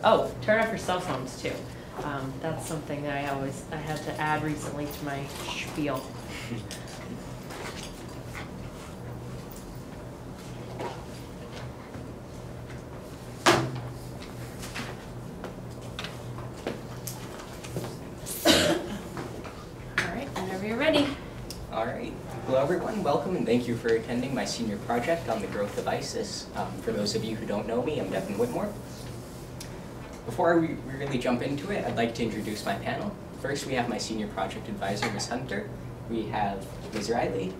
Oh, turn off your cell phones too. That's something that I had to add recently to my spiel. All right, whenever you're ready. All right. Hello, everyone. Welcome, and thank you for attending my senior project on the growth of ISIS. For those of you who don't know me, I'm Devin Whitmore. Before we really jump into it, I'd like to introduce my panel. First, we have my senior project advisor, Ms. Hunter. We have Ms. Riley,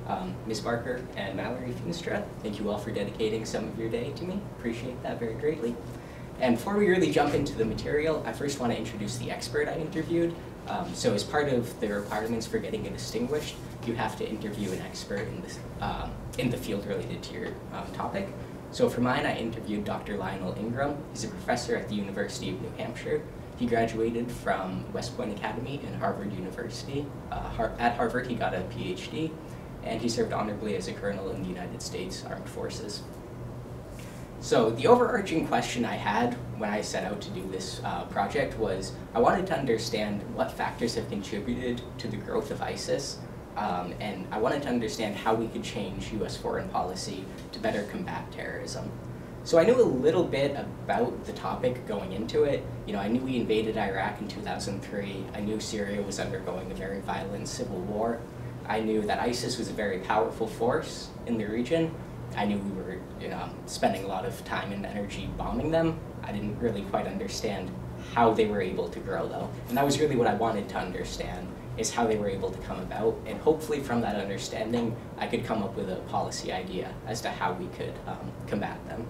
Ms. Barker, and Mallory Finstra. Thank you all for dedicating some of your day to me. Appreciate that very greatly. And before we really jump into the material, I first want to introduce the expert I interviewed. So as part of the requirements for getting a distinguished, you have to interview an expert in the field related to your topic. So for mine, I interviewed Dr. Lionel Ingram. He's a professor at the University of New Hampshire. He graduated from West Point Academy and Harvard University. At Harvard, he got a PhD, and he served honorably as a colonel in the United States Armed Forces. So the overarching question I had when I set out to do this project was, I wanted to understand what factors have contributed to the growth of ISIS, and I wanted to understand how we could change US foreign policy to better combat terrorism. So I knew a little bit about the topic going into it. You know, I knew we invaded Iraq in 2003. I knew Syria was undergoing a very violent civil war. I knew that ISIS was a very powerful force in the region. I knew we were spending a lot of time and energy bombing them. I didn't really quite understand how they were able to grow, though. And that was really what I wanted to understand, is how they were able to come about. And hopefully from that understanding, I could come up with a policy idea as to how we could combat them.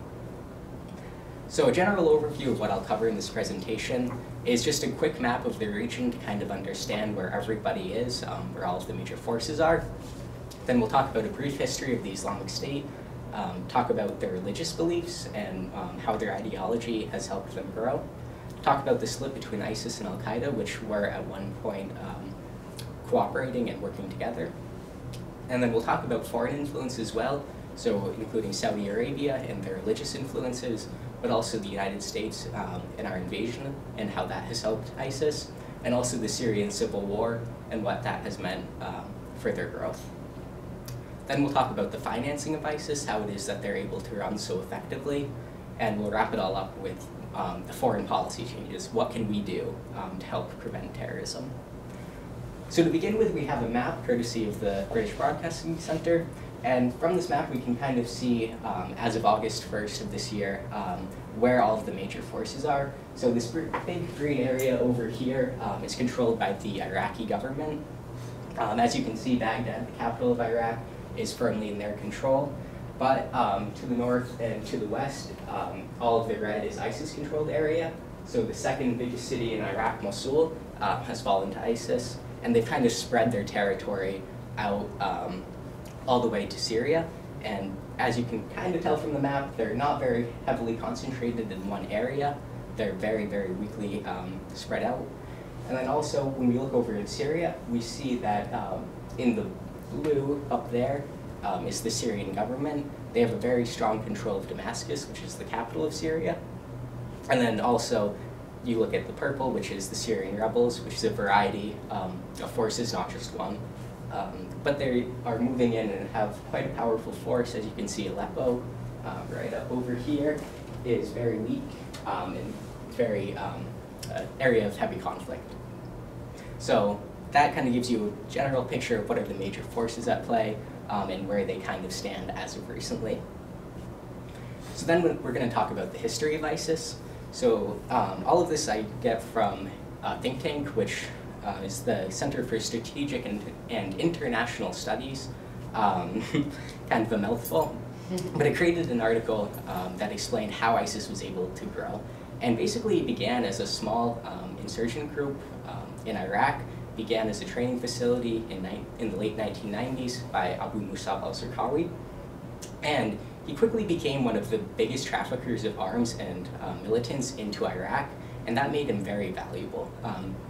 So a general overview of what I'll cover in this presentation is just a quick map of the region to kind of understand where everybody is, where all of the major forces are. Then we'll talk about a brief history of the Islamic State, talk about their religious beliefs and how their ideology has helped them grow. Talk about the split between ISIS and Al-Qaeda, which were at one point cooperating and working together. And then we'll talk about foreign influence as well, so including Saudi Arabia and their religious influences, but also the United States and our invasion and how that has helped ISIS, and also the Syrian civil war and what that has meant for their growth. Then we'll talk about the financing of ISIS, how it is that they're able to run so effectively, and we'll wrap it all up with the foreign policy changes. What can we do to help prevent terrorism? So to begin with, we have a map courtesy of the British Broadcasting Centre, and from this map we can kind of see, as of August 1st of this year, where all of the major forces are. So this big green area over here is controlled by the Iraqi government. As you can see, Baghdad, the capital of Iraq, is firmly in their control. But to the north and to the west, all of the red is ISIS-controlled area. So the second biggest city in Iraq, Mosul, has fallen to ISIS, and they've kind of spread their territory out all the way to Syria. And as you can kind of tell from the map, they're not very heavily concentrated in one area. They're very, very weakly spread out. And then also, when we look over in Syria, we see that in the blue up there is the Syrian government. They have a very strong control of Damascus, which is the capital of Syria. And then also, you look at the purple, which is the Syrian rebels, which is a variety of forces, not just one. But they are moving in and have quite a powerful force. As you can see, Aleppo, right up over here, is very weak and very area of heavy conflict. So that kind of gives you a general picture of what are the major forces at play and where they kind of stand as of recently. So then we're going to talk about the history of ISIS. So all of this I get from think tank, which is the Center for Strategic and International Studies, kind of a mouthful. But it created an article that explained how ISIS was able to grow. And basically it began as a small insurgent group in Iraq, began as a training facility in the late 1990s by Abu Musab al-Zarqawi. And he quickly became one of the biggest traffickers of arms and militants into Iraq, and that made him very valuable.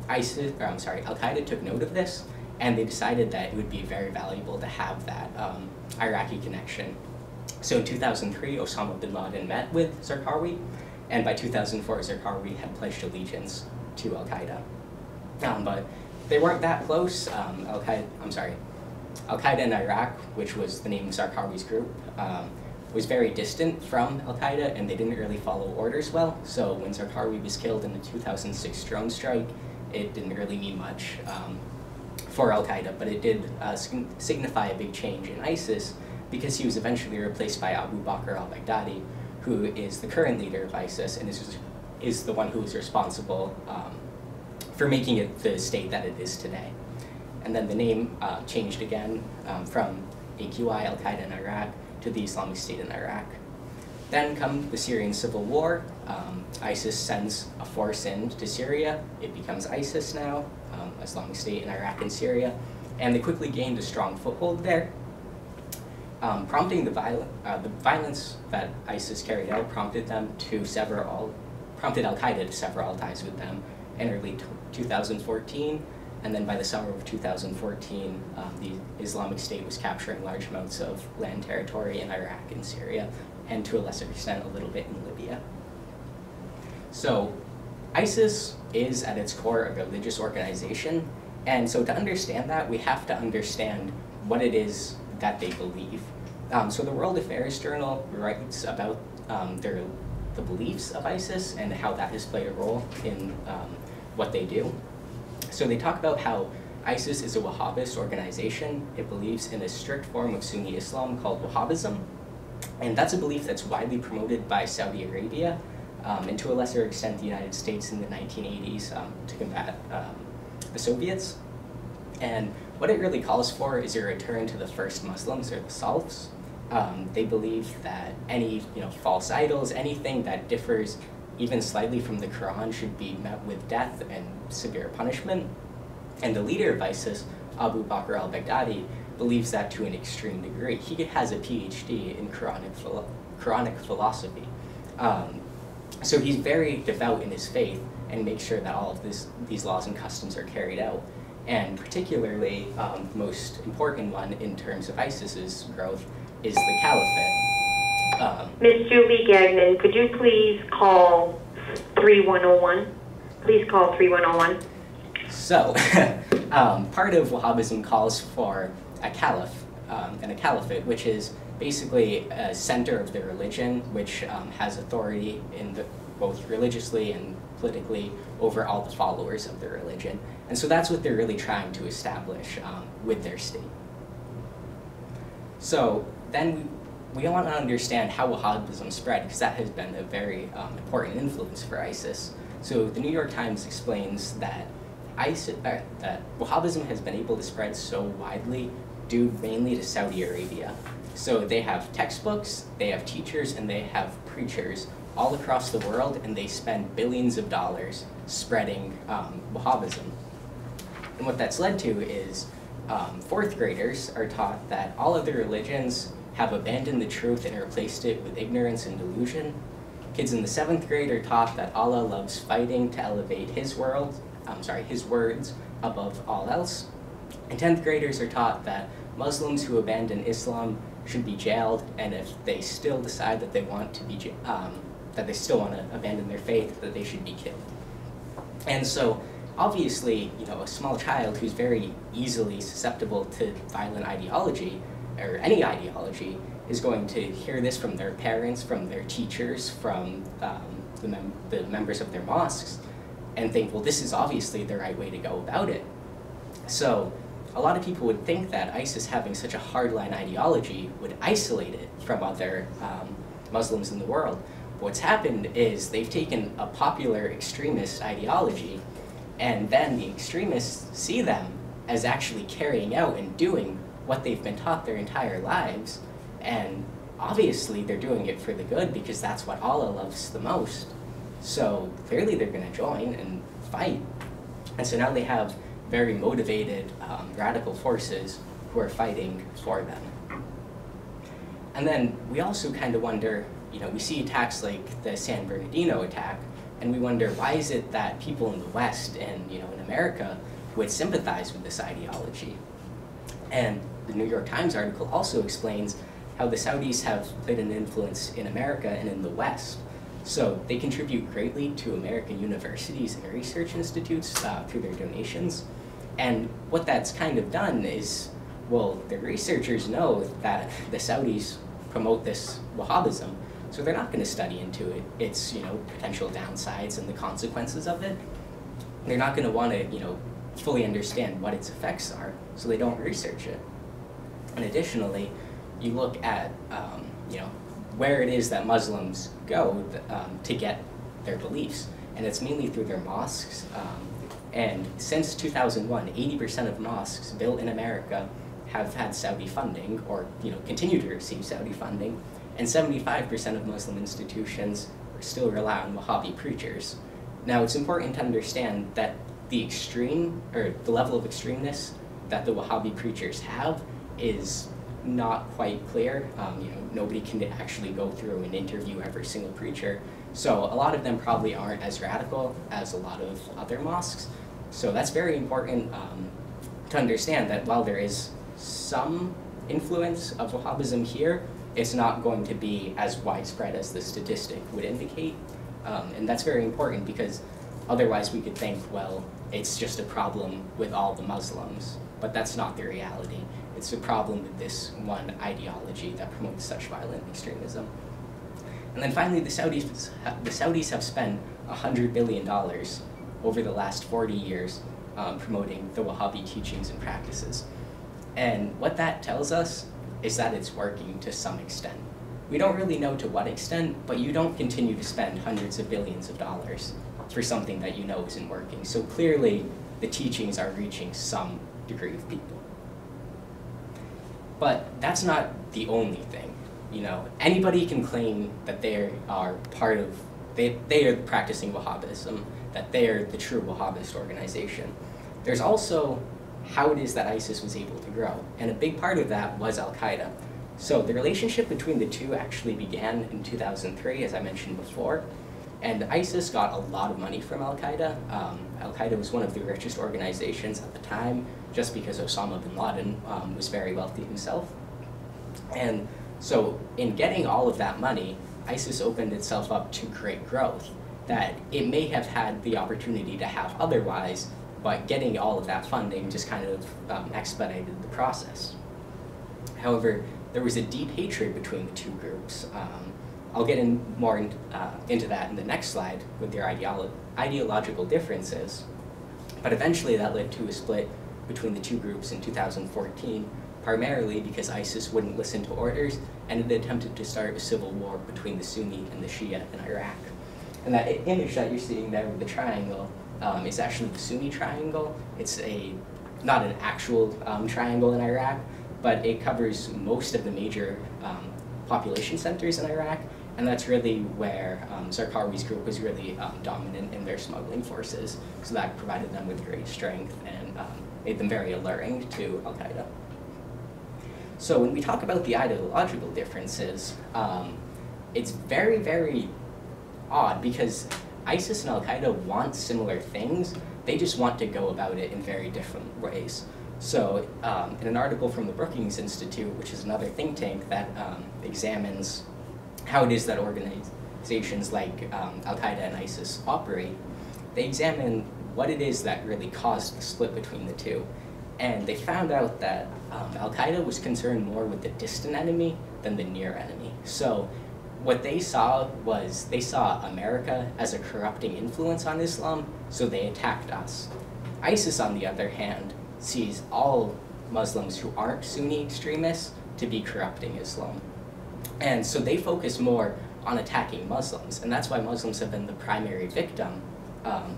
Al-Qaeda took note of this, and they decided that it would be very valuable to have that Iraqi connection. So in 2003, Osama bin Laden met with Zarqawi, And by 2004, Zarqawi had pledged allegiance to Al-Qaeda. But they weren't that close. Al-Qaeda in Iraq, which was the name of Zarqawi's group, was very distant from Al-Qaeda, and they didn't really follow orders well. So when Zarqawi was killed in the 2006 drone strike, it didn't really mean much for Al-Qaeda, but it did signify a big change in ISIS, because he was eventually replaced by Abu Bakr al-Baghdadi, who is the current leader of ISIS and is the one who is responsible for making it the state that it is today. And then the name changed again from AQI, Al-Qaeda in Iraq, to the Islamic State in Iraq. Then comes the Syrian civil war. ISIS sends a force into Syria. It becomes ISIS now, Islamic State in Iraq and Syria, and they quickly gained a strong foothold there. Prompting the violence that ISIS carried out prompted Al-Qaeda to sever all ties with them in early 2014, and then by the summer of 2014, the Islamic State was capturing large amounts of land territory in Iraq and Syria, and to a lesser extent, a little bit in Libya. So ISIS is at its core a religious organization, and so to understand that, we have to understand what it is that they believe. So the World Affairs Journal writes about the beliefs of ISIS and how that has played a role in what they do. So they talk about how ISIS is a Wahhabist organization. It believes in a strict form of Sunni Islam called Wahhabism, and that's a belief that's widely promoted by Saudi Arabia, and to a lesser extent the United States in the 1980s to combat the Soviets. And what it really calls for is a return to the first Muslims, or the Salafs. They believe that any false idols, anything that differs even slightly from the Quran, should be met with death and severe punishment. And the leader of ISIS, Abu Bakr al-Baghdadi, believes that to an extreme degree. He has a PhD in Quranic philosophy. So he's very devout in his faith and makes sure that all of these laws and customs are carried out. And particularly, the most important one in terms of ISIS's growth is the caliphate. Ms. Julie Gagnon, could you please call 3101? Please call 3101. So, part of Wahhabism calls for a caliph and a caliphate, which is basically a center of the religion, which has authority in both religiously and politically over all the followers of the religion. And so that's what they're really trying to establish with their state. So then we want to understand how Wahhabism spread, because that has been a very important influence for ISIS. So the New York Times explains that that Wahhabism has been able to spread so widely due mainly to Saudi Arabia. So they have textbooks, they have teachers, and they have preachers all across the world, and they spend billions of dollars spreading Wahhabism. And what that's led to is fourth graders are taught that all other religions have abandoned the truth and replaced it with ignorance and delusion. Kids in the 7th grade are taught that Allah loves fighting to elevate his words above all else. And 10th graders are taught that Muslims who abandon Islam should be jailed, and if they still decide that they want to be that they still want to abandon their faith, that they should be killed. And so obviously, a small child who's very easily susceptible to violent ideology, or any ideology, is going to hear this from their parents, from their teachers, from the members of their mosques, and think, well, this is obviously the right way to go about it. So a lot of people would think that ISIS having such a hardline ideology would isolate it from other Muslims in the world. What's happened is they've taken a popular extremist ideology, and then the extremists see them as actually carrying out and doing what they've been taught their entire lives, and obviously they're doing it for the good because that's what Allah loves the most. So clearly they're going to join and fight. And so now they have very motivated radical forces who are fighting for them. And then we also kind of wonder, we see attacks like the San Bernardino attack, and we wonder, why is it that people in the West and in America would sympathize with this ideology? And the New York Times article also explains how the Saudis have played an influence in America and in the West. So they contribute greatly to American universities and research institutes through their donations. And what that's kind of done is, well, the researchers know that the Saudis promote this Wahhabism, so they're not going to study into it, its potential downsides and the consequences of it. They're not going to want to fully understand what its effects are, so they don't research it. And additionally, you look at where it is that Muslims go to get their beliefs, and it's mainly through their mosques. And since 2001, 80% of mosques built in America have had Saudi funding, or continue to receive Saudi funding, and 75% of Muslim institutions still rely on Wahhabi preachers. Now, it's important to understand that the level of extremeness that the Wahhabi preachers have is not quite clear. Nobody can actually go through and interview every single preacher. So a lot of them probably aren't as radical as a lot of other mosques. So that's very important to understand, that while there is some influence of Wahhabism here, it's not going to be as widespread as the statistic would indicate. And that's very important, because otherwise we could think, well, it's just a problem with all the Muslims. But that's not the reality. It's a problem with this one ideology that promotes such violent extremism. And then finally, the Saudis have spent $100 billion over the last 40 years promoting the Wahhabi teachings and practices. And what that tells us is that it's working to some extent. We don't really know to what extent, but you don't continue to spend hundreds of billions of dollars for something that you know isn't working. So clearly, the teachings are reaching some degree of people. But that's not the only thing. Anybody can claim that they are practicing Wahhabism, that they are the true Wahhabist organization. There's also how it is that ISIS was able to grow, and a big part of that was Al-Qaeda. So the relationship between the two actually began in 2003, as I mentioned before, and ISIS got a lot of money from Al-Qaeda. Al-Qaeda was one of the richest organizations at the time, just because Osama bin Laden was very wealthy himself. And so in getting all of that money, ISIS opened itself up to great growth that it may have had the opportunity to have otherwise, but getting all of that funding just kind of expedited the process. However, there was a deep hatred between the two groups. I'll get more into that in the next slide with their ideological differences, but eventually that led to a split between the two groups in 2014, primarily because ISIS wouldn't listen to orders, and it attempted to start a civil war between the Sunni and the Shia in Iraq. And that image that you're seeing there with the triangle is actually the Sunni triangle. It's not an actual triangle in Iraq, but it covers most of the major population centers in Iraq, and that's really where Zarqawi's group was really dominant in their smuggling forces, so that provided them with great strength and made them very alluring to Al-Qaeda. So when we talk about the ideological differences, it's very, very odd, because ISIS and Al-Qaeda want similar things, they just want to go about it in very different ways. So in an article from the Brookings Institute, which is another think tank that examines how it is that organizations like Al-Qaeda and ISIS operate, they examine what it is that really caused the split between the two. And they found out that Al-Qaeda was concerned more with the distant enemy than the near enemy. So what they saw was, they saw America as a corrupting influence on Islam, so they attacked us. ISIS, on the other hand, sees all Muslims who aren't Sunni extremists to be corrupting Islam. And so they focus more on attacking Muslims, and that's why Muslims have been the primary victim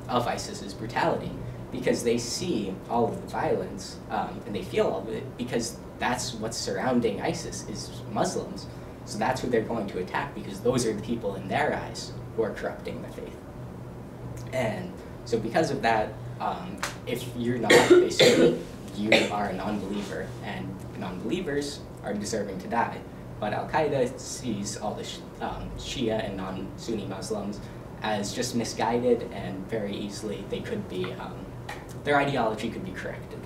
of ISIS's brutality, because they see all of the violence and they feel all of it, because that's what's surrounding ISIS is Muslims. So that's who they're going to attack, because those are the people in their eyes who are corrupting the faith. And so because of that, if you're not a Sunni, you are a non-believer, and non-believers are deserving to die. But Al-Qaeda sees all the Shia and non-Sunni Muslims as just misguided, and very easily they could be, their ideology could be corrected.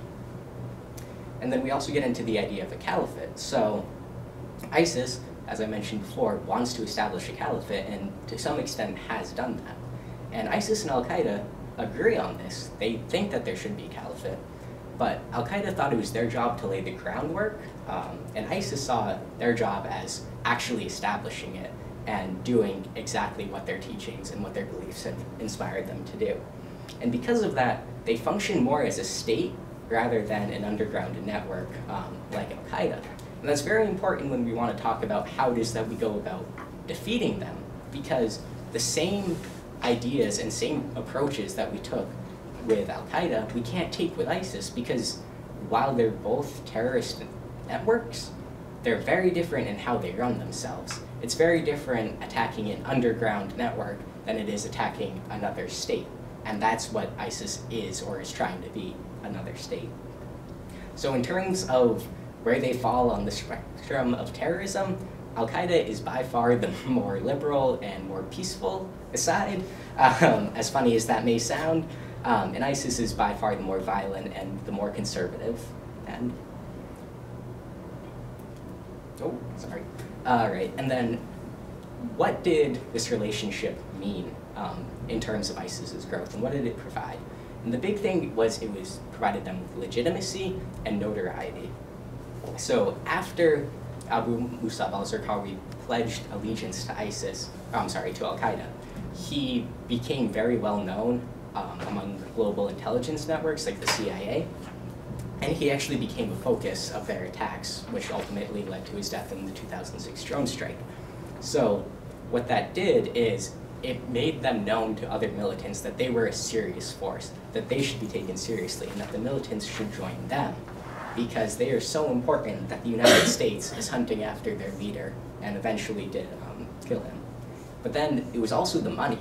And then we also get into the idea of a caliphate. So ISIS as I mentioned before, wants to establish a caliphate and to some extent has done that. And ISIS and Al-Qaeda agree on this. They think that there should be a caliphate, but Al-Qaeda thought it was their job to lay the groundwork, and ISIS saw their job as actually establishing it and doing exactly what their teachings and what their beliefs had inspired them to do. And because of that, they function more as a state rather than an underground network like Al-Qaeda. And that's very important when we want to talk about how it is that we go about defeating them, because the same ideas and same approaches that we took with Al-Qaeda, we can't take with ISIS, because while they're both terrorist networks, they're very different in how they run themselves. It's very different attacking an underground network than it is attacking another state. And that's what ISIS is or is trying to be, another state. So in terms of where they fall on the spectrum of terrorism, Al-Qaeda is by far the more liberal and more peaceful side, as funny as that may sound, and ISIS is by far the more violent and the more conservative end. Oh, sorry. All right, and then what did this relationship mean in terms of ISIS's growth, and what did it provide? And the big thing was it was provided them with legitimacy and notoriety. So after Abu Musab al-Zarqawi pledged allegiance to to Al-Qaeda, he became very well known among global intelligence networks like the CIA, and he actually became a focus of their attacks, which ultimately led to his death in the 2006 drone strike. So what that did is it made them known to other militants that they were a serious force, that they should be taken seriously, and that the militants should join them, because they are so important that the United States is hunting after their leader, and eventually did kill him. But then it was also the money.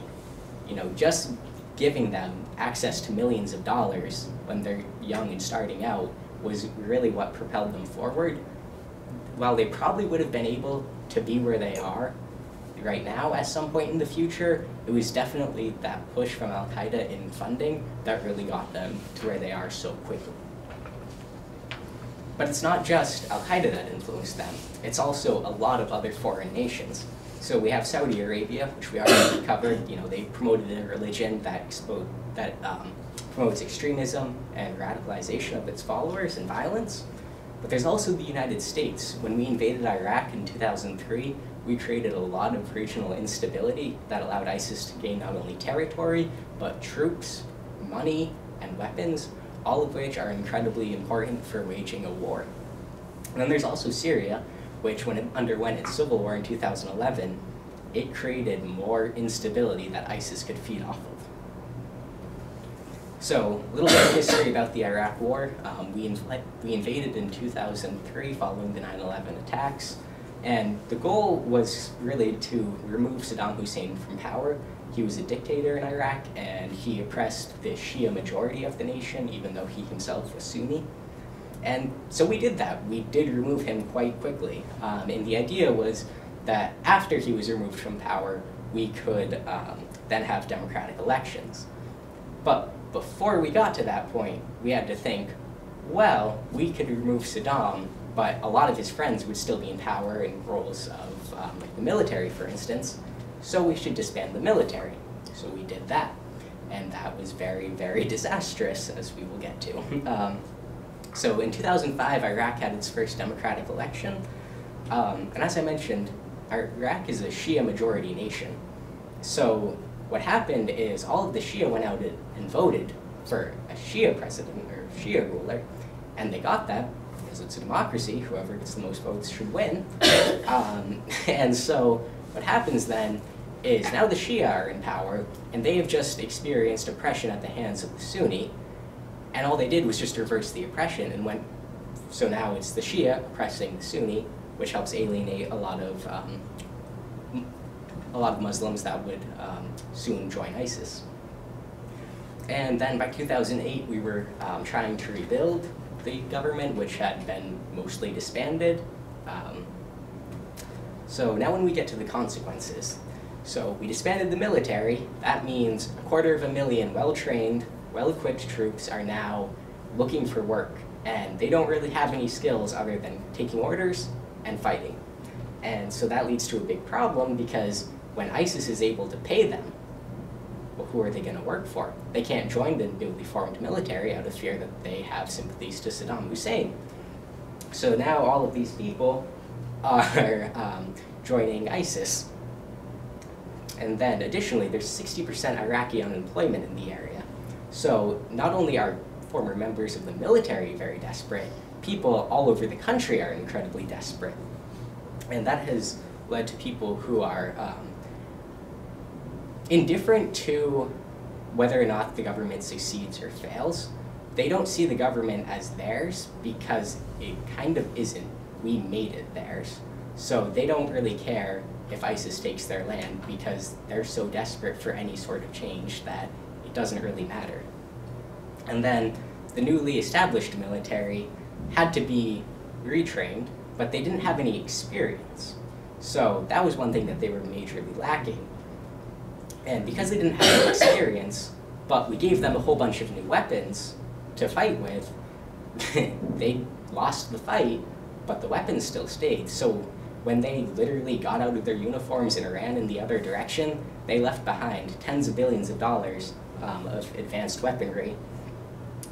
You know, just giving them access to millions of dollars when they're young and starting out was really what propelled them forward. While they probably would have been able to be where they are right now at some point in the future, it was definitely that push from Al-Qaeda in funding that really got them to where they are so quickly. But it's not just Al-Qaeda that influenced them, it's also a lot of other foreign nations. So we have Saudi Arabia, which we already covered. You know, they promoted a religion that promotes extremism and radicalization of its followers and violence. But there's also the United States. When we invaded Iraq in 2003, we created a lot of regional instability that allowed ISIS to gain not only territory, but troops, money, and weapons, all of which are incredibly important for waging a war. And then there's also Syria, which when it underwent its civil war in 2011, it created more instability that ISIS could feed off of. So, a little bit of history about the Iraq War. We invaded in 2003 following the 9/11 attacks, and the goal was really to remove Saddam Hussein from power. He was a dictator in Iraq, and he oppressed the Shia majority of the nation, even though he himself was Sunni. And so we did that. We did remove him quite quickly. And the idea was that after he was removed from power, we could then have democratic elections. But before we got to that point, we had to think, well, we could remove Saddam, but a lot of his friends would still be in power in roles of like the military, for instance, so we should disband the military. So we did that. And that was very, very disastrous, as we will get to. So in 2005, Iraq had its first democratic election. And as I mentioned, Iraq is a Shia majority nation. So what happened is all of the Shia went out and voted for a Shia president or Shia ruler, and they got that because it's a democracy. Whoever gets the most votes should win. And so what happens then is now the Shia are in power, and they have just experienced oppression at the hands of the Sunni, and all they did was just reverse the oppression and went, so now it's the Shia oppressing the Sunni, which helps alienate a lot of Muslims that would soon join ISIS. And then by 2008, we were trying to rebuild the government, which had been mostly disbanded. So now when we get to the consequences, so we disbanded the military. That means 250,000 well-trained, well-equipped troops are now looking for work, and they don't really have any skills other than taking orders and fighting. And so that leads to a big problem because when ISIS is able to pay them, well, who are they going to work for? They can't join the newly formed military out of fear that they have sympathies to Saddam Hussein. So now all of these people are joining ISIS. And then additionally, there's 60% Iraqi unemployment in the area. So not only are former members of the military very desperate, people all over the country are incredibly desperate. And that has led to people who are indifferent to whether or not the government succeeds or fails. They don't see the government as theirs because it kind of isn't. We made it theirs. So they don't really care if ISIS takes their land because they're so desperate for any sort of change that it doesn't really matter. And then the newly established military had to be retrained, but they didn't have any experience. So that was one thing that they were majorly lacking. And because they didn't have any experience, but we gave them a whole bunch of new weapons to fight with, they lost the fight, but the weapons still stayed. So when they literally got out of their uniforms and ran in the other direction, they left behind tens of billions of dollars of advanced weaponry.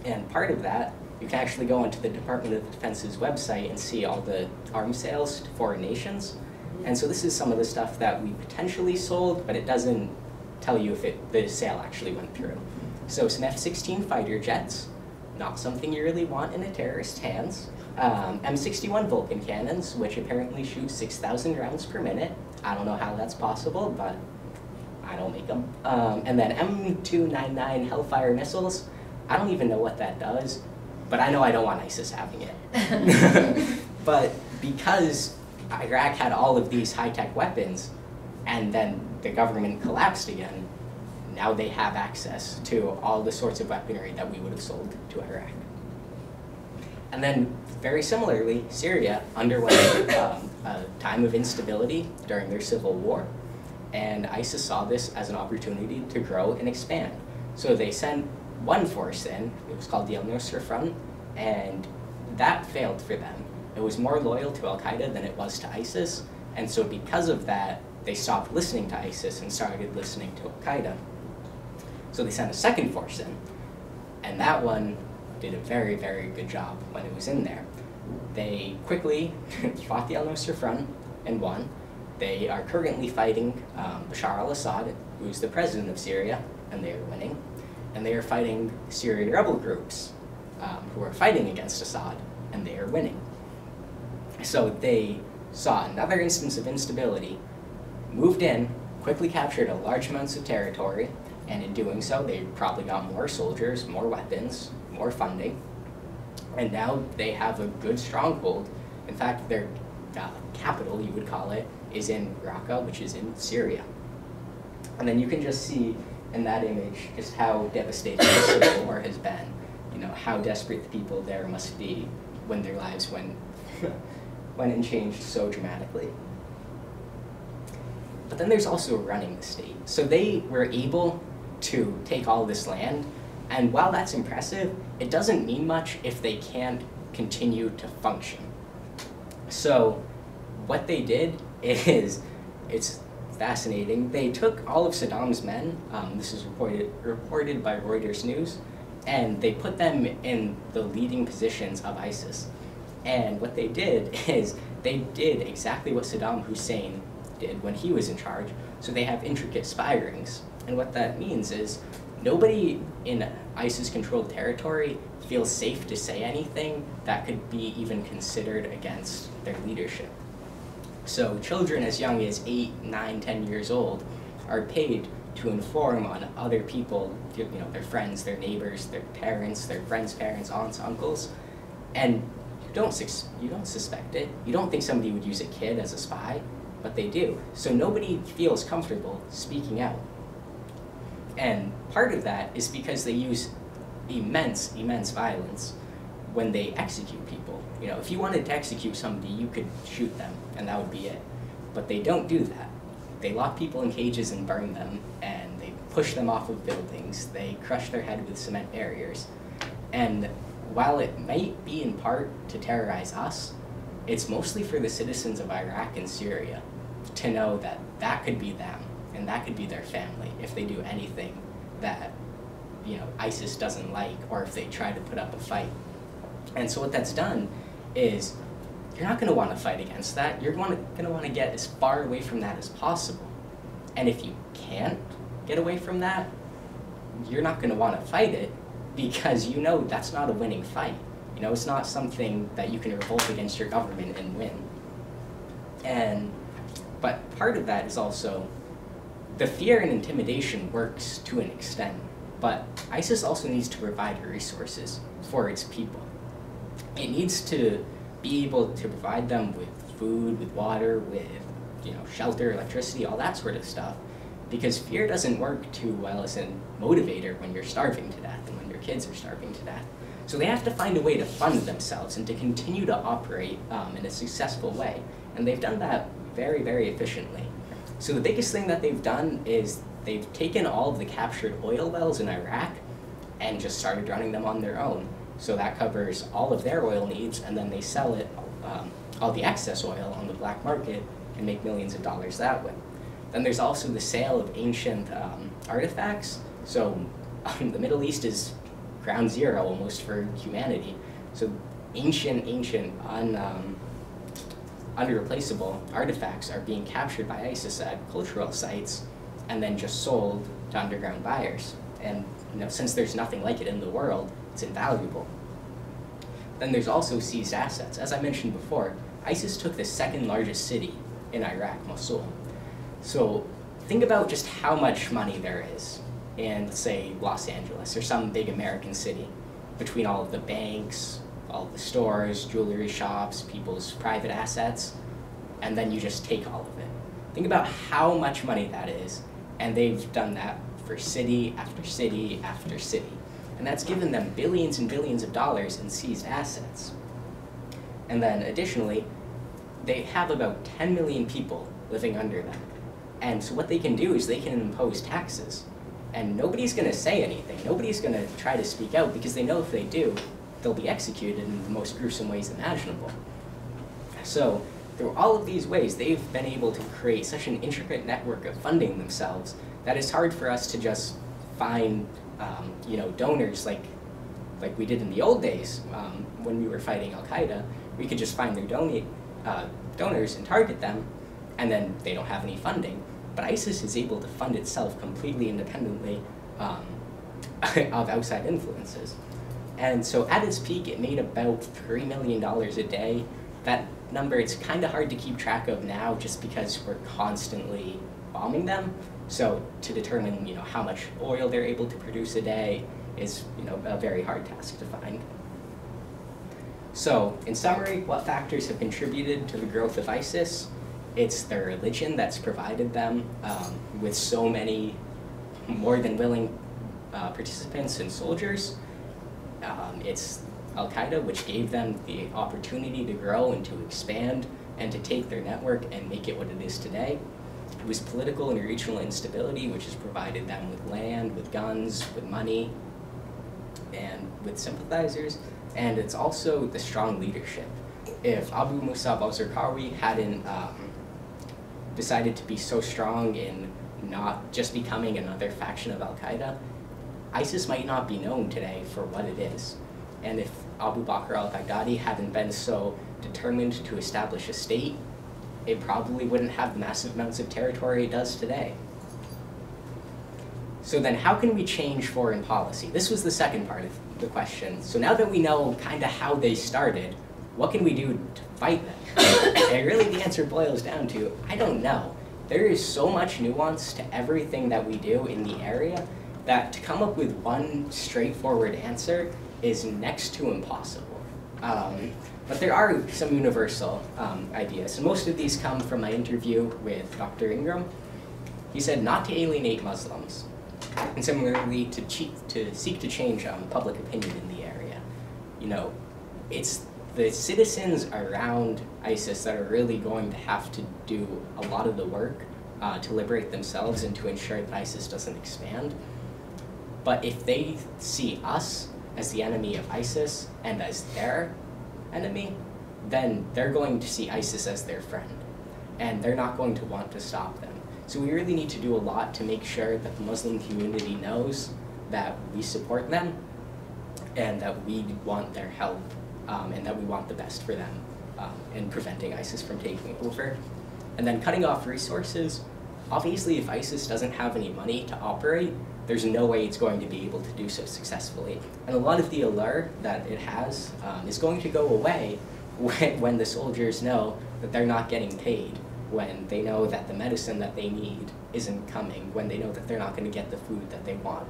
And part of that, you can actually go onto the Department of Defense's website and see all the arms sales to foreign nations. And so this is some of the stuff that we potentially sold, but it doesn't tell you if the sale actually went through. So some F-16 fighter jets, not something you really want in a terrorist's hands. M61 Vulcan cannons, which apparently shoot 6,000 rounds per minute. I don't know how that's possible, but I don't make them. And then M299 Hellfire missiles. I don't even know what that does, but I know I don't want ISIS having it. But because Iraq had all of these high-tech weapons, and then the government collapsed again, now they have access to all the sorts of weaponry that we would have sold to Iraq. And then, very similarly, Syria underwent a time of instability during their civil war, and ISIS saw this as an opportunity to grow and expand. So they sent one force in, it was called the Al-Nusra Front, and that failed for them. It was more loyal to Al-Qaeda than it was to ISIS, and so because of that, they stopped listening to ISIS and started listening to Al-Qaeda. So they sent a second force in, and that one did a very, very good job when it was in there. They quickly fought the Al-Nusra Front and won. They are currently fighting Bashar al-Assad, who is the president of Syria, and they are winning. And they are fighting Syrian rebel groups who are fighting against Assad, and they are winning. So they saw another instance of instability, moved in, quickly captured a large amounts of territory, and in doing so, they probably got more soldiers, more weapons, more funding, and now they have a good stronghold. In fact, their capital, you would call it, is in Raqqa, which is in Syria. And then you can just see in that image just how devastating the civil war has been. You know, how desperate the people there must be when their lives went and changed so dramatically. But then there's also running the state. So they were able to take all this land, and while that's impressive, it doesn't mean much if they can't continue to function. So what they did is, it's fascinating. They took all of Saddam's men, this is reported by Reuters News, and they put them in the leading positions of ISIS. And what they did is, they did exactly what Saddam Hussein did when he was in charge. So they have intricate spy rings. And what that means is, nobody in ISIS-controlled territory feels safe to say anything that could be even considered against their leadership. So children as young as 8, 9, 10 years old are paid to inform on other people, you know, their friends, their neighbors, their parents, their friends' parents, aunts, uncles, and you don't suspect it. You don't think somebody would use a kid as a spy, but they do. So nobody feels comfortable speaking out. And part of that is because they use immense, immense violence when they execute people. You know, if you wanted to execute somebody, you could shoot them, and that would be it. But they don't do that. They lock people in cages and burn them, and they push them off of buildings. They crush their head with cement barriers. And while it might be in part to terrorize us, it's mostly for the citizens of Iraq and Syria to know that that could be them and that could be their family if they do anything that, you know, ISIS doesn't like, or if they try to put up a fight. And so what that's done is you're not going to want to fight against that. You're going to want to get as far away from that as possible. And if you can't get away from that, you're not going to want to fight it because you know that's not a winning fight. You know, it's not something that you can revolt against your government and win. But part of that is also the fear and intimidation works to an extent, but ISIS also needs to provide resources for its people. It needs to be able to provide them with food, with water, with, you know, shelter, electricity, all that sort of stuff, because fear doesn't work too well as a motivator when you're starving to death and when your kids are starving to death. So they have to find a way to fund themselves and to continue to operate in a successful way, and they've done that very, very efficiently. So the biggest thing that they've done is they've taken all of the captured oil wells in Iraq and just started running them on their own. So that covers all of their oil needs, and then they sell it, all the excess oil on the black market and make millions of dollars that way. Then there's also the sale of ancient artifacts. So the Middle East is ground zero almost for humanity. So ancient, unreplaceable artifacts are being captured by ISIS at cultural sites and then just sold to underground buyers. And, you know, since there's nothing like it in the world, it's invaluable. Then there's also seized assets. As I mentioned before, ISIS took the second largest city in Iraq, Mosul. So think about just how much money there is in, let's say, Los Angeles or some big American city, between all of the banks, all of the stores, jewelry shops, people's private assets, and then you just take all of it. Think about how much money that is, and they've done that for city after city after city. And that's given them billions and billions of dollars in seized assets. And then additionally, they have about 10 million people living under them. And so what they can do is they can impose taxes. And nobody's going to say anything. Nobody's going to try to speak out because they know if they do, they'll be executed in the most gruesome ways imaginable. So through all of these ways, they've been able to create such an intricate network of funding themselves that it's hard for us to just find you know, donors like we did in the old days when we were fighting Al-Qaeda. We could just find their donors and target them, and then they don't have any funding. But ISIS is able to fund itself completely independently of outside influences. And so at its peak, it made about $3 million a day. That number, it's kind of hard to keep track of now just because we're constantly bombing them. So to determine, you know, how much oil they're able to produce a day is, you know, a very hard task to find. So in summary, what factors have contributed to the growth of ISIS? It's their religion that's provided them with so many more than willing participants and soldiers. It's Al-Qaeda, which gave them the opportunity to grow and to expand and to take their network and make it what it is today. It was political and regional instability, which has provided them with land, with guns, with money, and with sympathizers. And it's also the strong leadership. If Abu Musab al-Zarqawi hadn't decided to be so strong in not just becoming another faction of Al-Qaeda, ISIS might not be known today for what it is. And if Abu Bakr al-Baghdadi hadn't been so determined to establish a state, it probably wouldn't have the massive amounts of territory it does today. So then how can we change foreign policy? This was the second part of the question. So now that we know kind of how they started, what can we do to fight them? And really the answer boils down to, I don't know. There is so much nuance to everything that we do in the area that to come up with one straightforward answer is next to impossible. But there are some universal ideas. And most of these come from my interview with Dr. Ingram. He said not to alienate Muslims, and similarly to seek to change public opinion in the area. You know, it's the citizens around ISIS that are really going to have to do a lot of the work to liberate themselves and to ensure that ISIS doesn't expand. But if they see us as the enemy of ISIS and as their enemy, then they're going to see ISIS as their friend, and they're not going to want to stop them. So we really need to do a lot to make sure that the Muslim community knows that we support them and that we want their help and that we want the best for them in preventing ISIS from taking over. And then cutting off resources. Obviously, if ISIS doesn't have any money to operate, there's no way it's going to be able to do so successfully. And a lot of the allure that it has is going to go away when the soldiers know that they're not getting paid, when they know that the medicine that they need isn't coming, when they know that they're not going to get the food that they want.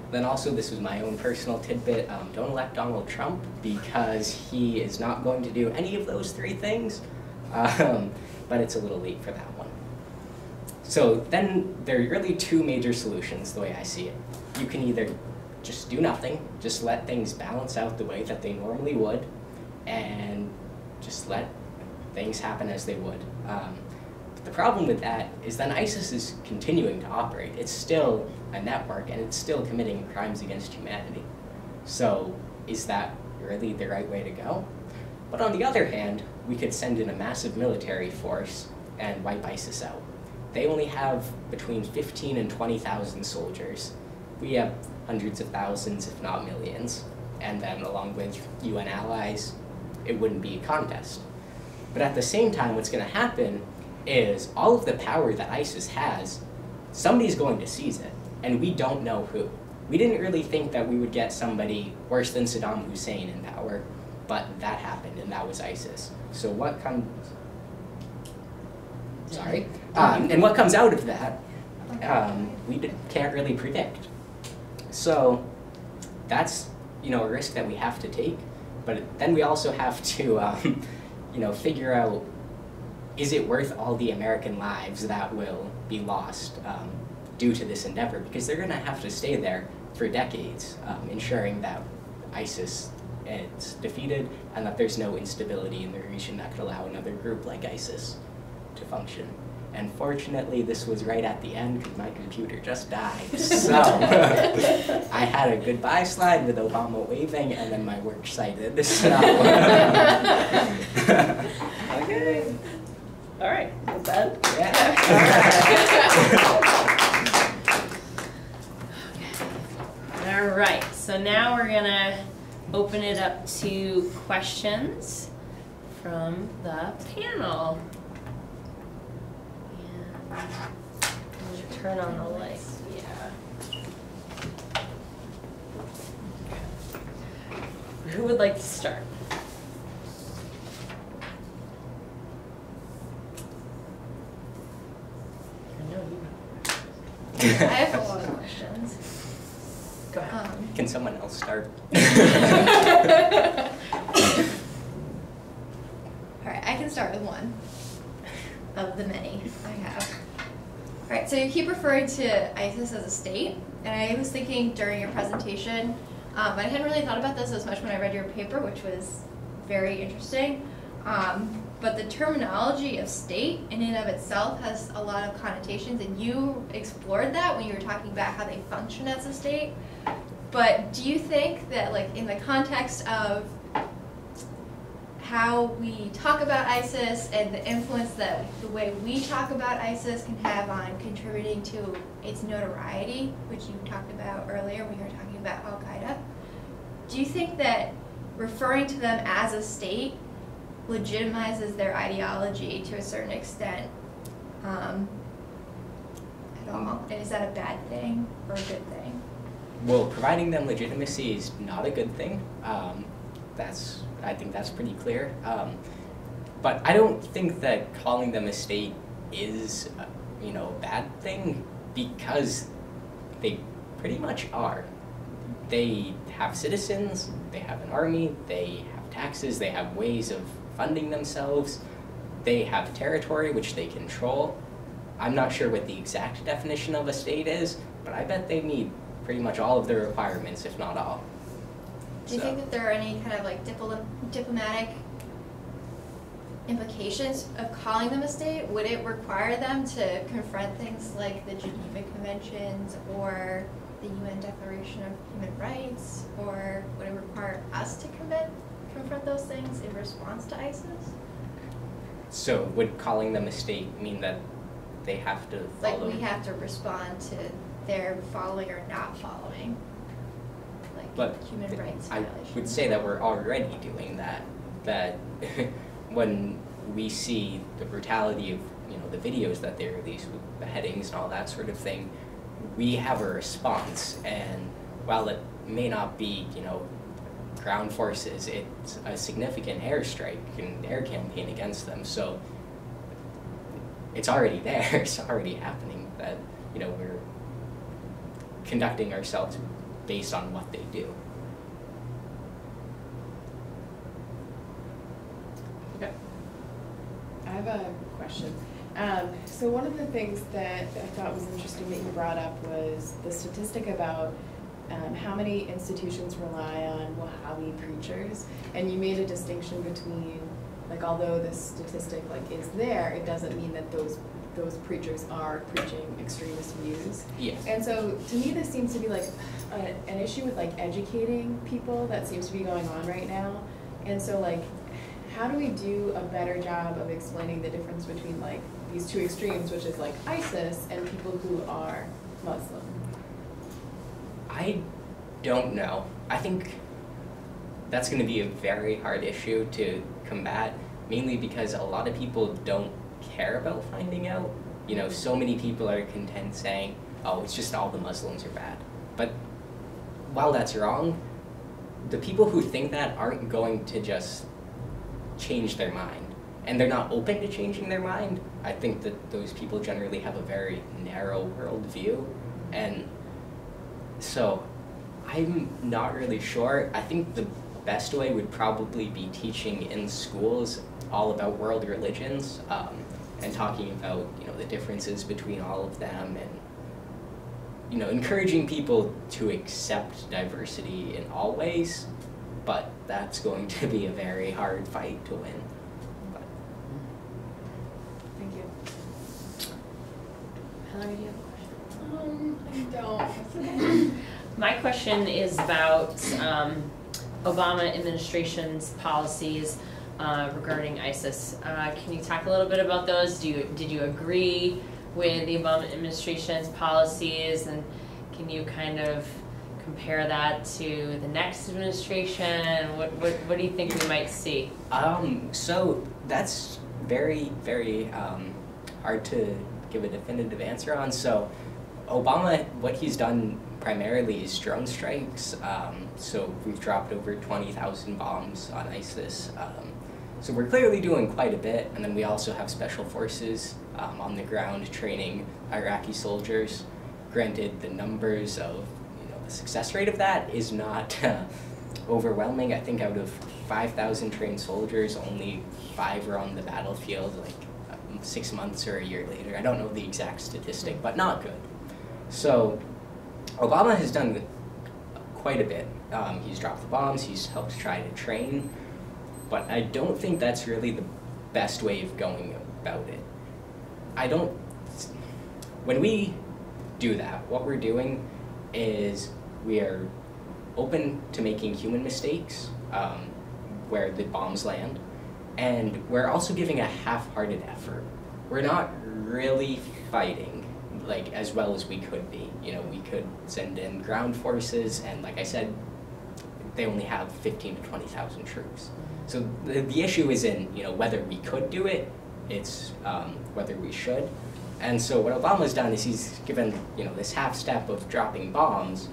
Then also, this was my own personal tidbit, don't elect Donald Trump because he is not going to do any of those three things, but it's a little late for that one. So then there are really two major solutions the way I see it. You can either just do nothing, just let things balance out the way that they normally would, and just let things happen as they would. But the problem with that is then ISIS is continuing to operate. It's still a network, and it's still committing crimes against humanity. So is that really the right way to go? But on the other hand, we could send in a massive military force and wipe ISIS out. They only have between 15 and 20,000 soldiers. We have hundreds of thousands, if not millions. And then along with UN allies, it wouldn't be a contest. But at the same time, what's going to happen is all of the power that ISIS has, somebody's going to seize it, and we don't know who. We didn't really think that we would get somebody worse than Saddam Hussein in power, but that happened, and that was ISIS. So what comes... Sorry. And what comes out of that, we can't really predict. So that's, a risk that we have to take, but then we also have to, figure out, is it worth all the American lives that will be lost due to this endeavor? Because they're going to have to stay there for decades, ensuring that ISIS is defeated and that there's no instability in the region that could allow another group like ISIS to function. And fortunately, this was right at the end because my computer just died. So I had a goodbye slide with Obama waving, and then my work cited. So. Okay. All right. Is that? Yeah. All right. So now we're gonna open it up to questions from the panel. Turn on the light. Yeah. Who would like to start? I know you. I have a lot of questions. Go ahead. Can someone else start? All right, I can start with one of the many I have. All right, so you keep referring to ISIS as a state, and I was thinking during your presentation, I hadn't really thought about this as much when I read your paper, which was very interesting, but the terminology of state in and of itself has a lot of connotations, and you explored that when you were talking about how they function as a state. But do you think that, like, in the context of how we talk about ISIS and the influence that the way we talk about ISIS can have on contributing to its notoriety, which you talked about earlier when you were talking about Al-Qaeda, do you think that referring to them as a state legitimizes their ideology to a certain extent at all? And is that a bad thing or a good thing? Well, providing them legitimacy is not a good thing. I think that's pretty clear. But I don't think that calling them a state is, a bad thing, because they pretty much are. They have citizens, they have an army, they have taxes, they have ways of funding themselves, they have territory which they control. I'm not sure what the exact definition of a state is, but I bet they meet pretty much all of the requirements, if not all. Do you think that there are any kind of like diplomatic implications of calling them a state? Would it require them to confront things like the Geneva Conventions or the UN Declaration of Human Rights, or would it require us to confront those things in response to ISIS? So would calling them a state mean that they have to follow? Like we have to respond to their following or not following, like But human rights I violations. would say that we're already doing that. That when we see the brutality of the videos that they release with beheadings and all that sort of thing, we have a response. And while it may not be ground forces, it's a significant airstrike and air campaign against them. So it's already there. It's already happening. That we're conducting ourselves based on what they do. Okay. I have a question. So one of the things that I thought was interesting that you brought up was the statistic about how many institutions rely on Wahhabi preachers, and you made a distinction between, like, although this statistic is there, it doesn't mean that those preachers are preaching extremist views. Yes. And so to me this seems to be an issue with educating people that seems to be going on right now. And so how do we do a better job of explaining the difference between these two extremes, which is ISIS and people who are Muslim? I don't know. I think that's going to be a very hard issue to combat, mainly because a lot of people don't care about finding out. So many people are content saying, oh, it's just all the Muslims are bad. But while that's wrong, the people who think that aren't going to just change their mind. And they're not open to changing their mind. I think that those people generally have a very narrow worldview. And so I'm not really sure. I think the best way would probably be teaching in schools all about world religions, and talking about the differences between all of them, and encouraging people to accept diversity in all ways. But that's going to be a very hard fight to win. Thank you. Hillary, do you have a question? I don't. My question is about Obama administration's policies regarding ISIS. Can you talk a little bit about those? Did you agree with the Obama administration's policies, and can you kind of compare that to the next administration? What do you think we might see? So that's very, very hard to give a definitive answer on. So Obama, what he's done primarily is drone strikes. So we've dropped over 20,000 bombs on ISIS. So we're clearly doing quite a bit. And then we also have special forces on the ground training Iraqi soldiers. Granted, the numbers of the success rate of that is not overwhelming. I think out of 5,000 trained soldiers, only 5 are on the battlefield 6 months or a year later. I don't know the exact statistic, but not good. So Obama has done quite a bit. He's dropped the bombs, he's helped try to train, but I don't think that's really the best way of going about it. When we do that, what we're doing is we are open to making human mistakes where the bombs land, and we're also giving a half-hearted effort. We're not really fighting as well as we could be. We could send in ground forces, and like I said, they only have 15 to 20,000 troops. So the issue isn't whether we could do it, it's whether we should. And so what Obama's done is he's given this half step of dropping bombs,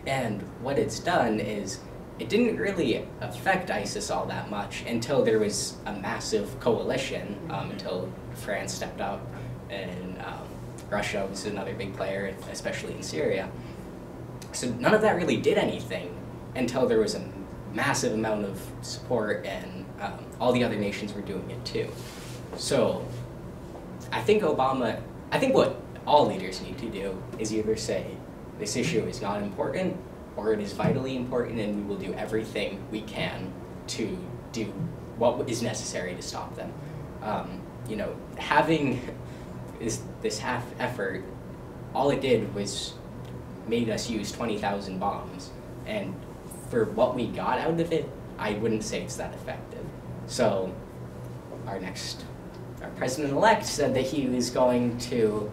and what it's done is it didn't really affect ISIS all that much until there was a massive coalition, until France stepped up, and Russia was another big player, especially in Syria. So none of that really did anything until there was a massive amount of support, and all the other nations were doing it too. So I think what all leaders need to do is either say, this issue is not important, or it is vitally important, and we will do everything we can to do what is necessary to stop them. Having this half effort, all it did was made us use 20,000 bombs, and for what we got out of it, I wouldn't say it's that effective. So our president-elect said that he was going to,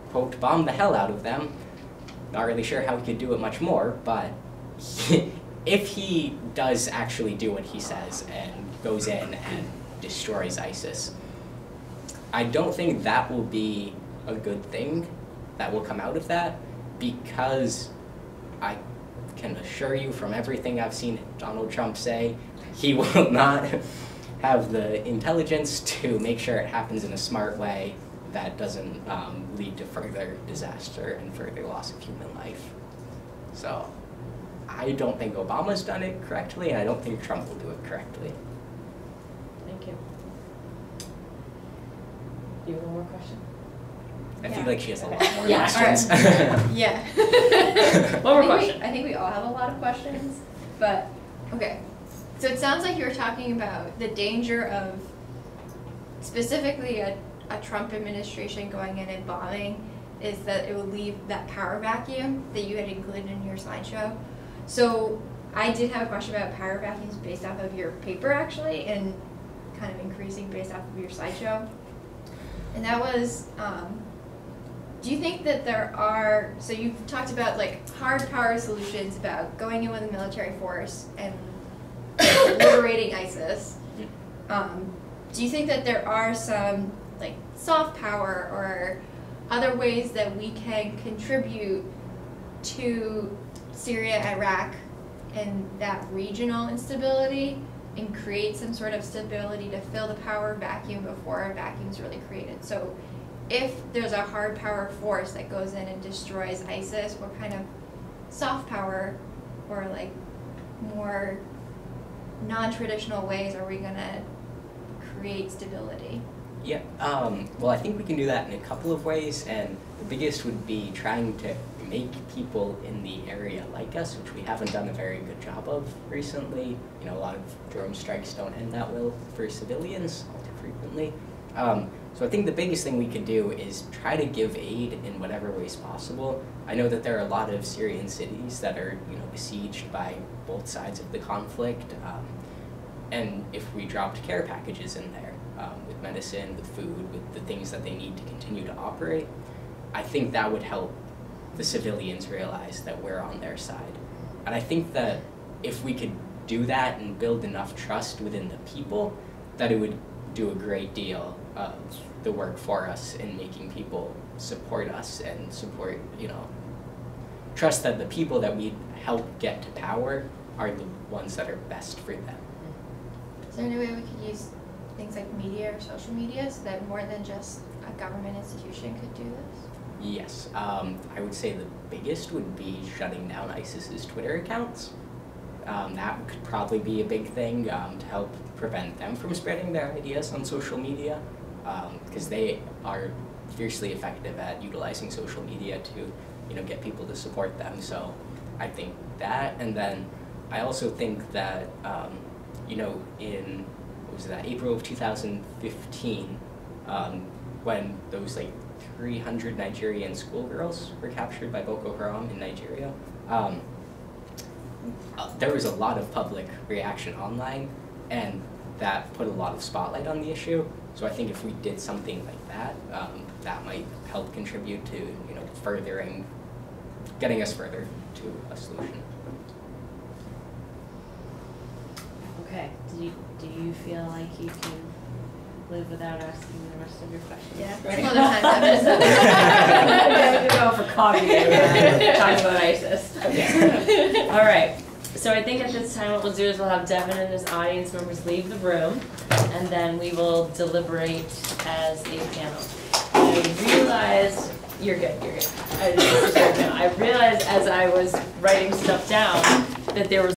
quote, bomb the hell out of them. Not really sure how he could do it much more, but if he does actually do what he says and goes in and destroys ISIS, I don't think that will be a good thing that will come out of that, because I can assure you from everything I've seen Donald Trump say, he will not have the intelligence to make sure it happens in a smart way that doesn't lead to further disaster and further loss of human life. So I don't think Obama's done it correctly, and I don't think Trump will do it correctly. Thank you. You have one more question? I feel Yeah. like she has a lot more Yeah, questions. Yeah. One more question. I think we all have a lot of questions, but, okay. So it sounds like you were talking about the danger of specifically a Trump administration going in and bombing is that it would leave that power vacuum that you had included in your slideshow. So I did have a question about power vacuums based off of your paper, actually, and kind of increasing based off of your slideshow. And that was, do you think that there are, so you've talked about like hard power solutions about going in with a military force and liberating ISIS. Do you think that there are some like soft power or other ways that we can contribute to Syria, Iraq, and that regional instability and create some sort of stability to fill the power vacuum before a vacuum is really created? So if there's a hard power force that goes in and destroys ISIS, what kind of soft power or like more non-traditional ways are we gonna create stability? Yeah, well, I think we can do that in a couple of ways, and the biggest would be trying to make people in the area like us, which we haven't done a very good job of recently. You know, a lot of drone strikes don't end that well for civilians all too frequently. So I think the biggest thing we can do is try to give aid in whatever ways possible. I know that there are a lot of Syrian cities that are, you know, besieged by both sides of the conflict, and if we dropped care packages in there, with medicine, with food, with the things that they need to continue to operate, I think that would help the civilians realize that we're on their side. And I think that if we could do that and build enough trust within the people, that it would do a great deal of the work for us in making people support us and support, you know, trust that the people that we help get to power are the ones that are best for them. Is there any way we could use things like media or social media so that more than just a government institution could do this? Yes, I would say the biggest would be shutting down ISIS's Twitter accounts. That could probably be a big thing to help prevent them from spreading their ideas on social media, because they are fiercely effective at utilizing social media to, you know, get people to support them. So I think that, and then I also think that, you know, in, what was that, April of 2015, when those like 300 Nigerian schoolgirls were captured by Boko Haram in Nigeria, there was a lot of public reaction online, and that put a lot of spotlight on the issue. So I think if we did something like that, that might help contribute to, you know, getting us further to a solution. Okay, do you feel like you can live without asking the rest of your questions? Yeah. Right. Some other time episode. I'm gonna go for coffee and talk about ISIS. All right. So I think at this time what we'll do is we'll have Devin and his audience members leave the room, and then we will deliberate as a panel. I realized you're good. I realized as I was writing stuff down that there was